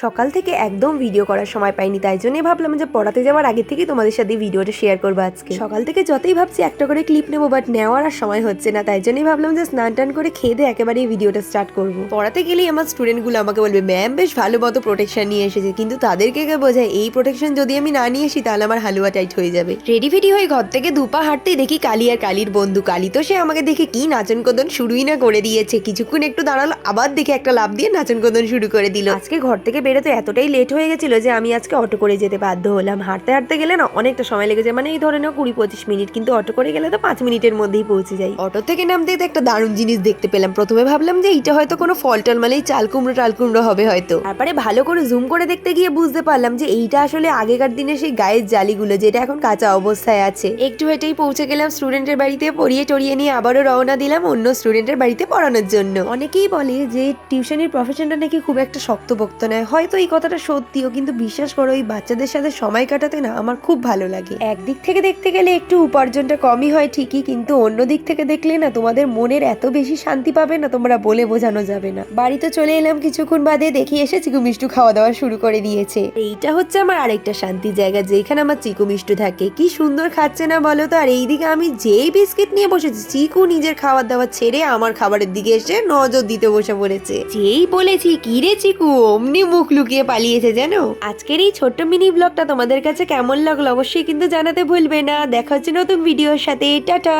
সকাল থেকে একদম ভিডিও করার সময় পাইনি, তাই জন্যই ভাবলাম যে পড়াতে যাওয়ার আগে থেকে তোমাদের সাথে ভিডিওটা শেয়ার করবো আজকে। সকাল থেকে যতই ভাবছি একটা করে ক্লিপ নেবো, বাট নেওয়ার আর সময় হচ্ছে না, তাই জন্যই ভাবলাম যে স্নান টান করে খেয়ে দিয়ে একেবারেই ভিডিওটা স্টার্ট করবো। পড়াতে গেলেই আমার স্টুডেন্টগুলো আমাকে বলবে ম্যাম বেশ ভালো মতো প্রোটেকশন নিয়ে এসেছে, কিন্তু তাদেরকে বোঝায় এই প্রোটেকশন যদি আমি না নিয়ে আসি তাহলে আমার হালুয়া টাইট হয়ে যাবে। রেডি ফেডি হয়ে ঘর থেকে দুপা হাঁটতেই দেখি কালি আর কালির বন্ধু কালি, তো সে আমাকে দেখে কি নাচন কোদন শুরুই না করে দিয়েছে। কিছুক্ষণ একটু দাঁড়ালো, আবার দেখে একটা লাফ দিয়ে নাচন কোদন শুরু করে দিল। আজকে ঘর থেকে বেরোতে এতটাই লেট হয়ে গেছিল যে আমি আজকে অটো করে যেতে বাধ্য হলাম। হাঁটতে হাঁটতে গেলে না অনেকটা সময় লেগে যায়, মানে এই ধরে নাও 20-25 মিনিট, কিন্তু অটো করে গেলে তো 5 মিনিটের মধ্যেই পৌঁছে যাই। অটো থেকে নামতে একটা দারুণ জিনিস দেখতে পেলাম। প্রথমে ভাবলাম যে এইটা হয়তো কোনো ফল টল মানেই চাল কুমড়ো হবে হয়তো, তারপরে ভালো করে জুম করে দেখতে গিয়ে বুঝতে পারলাম যে এইটা আসলে আগেকার দিনে সেই গায়ের জালিগুলো, যেটা এখন কাঁচা অবস্থায় আছে। একটু হেঁটেই পৌঁছে গেলাম স্টুডেন্টের বাড়িতে, পড়িয়ে টরিয়ে নিয়ে আবারও রওনা দিলাম অন্য স্টুডেন্টের বাড়িতে পড়ানোর জন্য। অনেকেই বলে যে টিউশনের প্রফেশনটা নাকি খুব একটা শক্তপোক্ত নয়, হয়তো এই কথাটা সত্যিও, কিন্তু বিশ্বাস করো এই বাচ্চাদের সাথে সময় কাটাতে না আমার খুব ভালো লাগে। একদিক থেকে দেখতে গেলে একটু উপার্জনটা কমই হয় ঠিকই, কিন্তু অন্য দিক থেকে দেখলে না তোমাদের মনের এত বেশি শান্তি পাবে না তোমরা বলে বোঝানো যাবে না। বাড়িতে চলে এলাম কিছুক্ষণ বাদে, দেখি এসে চিকু মিষ্টু খাওয়া দাওয়া শুরু করে দিয়েছে। এইটা হচ্ছে আমার আরেকটা শান্তির জায়গা, যেখানে আমার চিকু মিষ্টু থাকে। কি সুন্দর খাচ্ছে না বলো তো। আর এইদিকে আমি যেই বিস্কিট নিয়ে বসেছি, চিকু নিজের খাবার দাবার ছেড়ে আমার খাবারের দিকে এসে নজর দিতে বসে পড়েছে। যেই বলেছি কি রে চিকু, অমনি মুখ লুকিয়ে পালিয়েছে জানো। আজকের এই ছোট্ট মিনি ব্লগটা তোমাদের কাছে কেমন লাগলো অবশ্যই কিন্তু জানাতে ভুলবে না। দেখা হচ্ছে নতুন ভিডিওর সাথে, টাটা।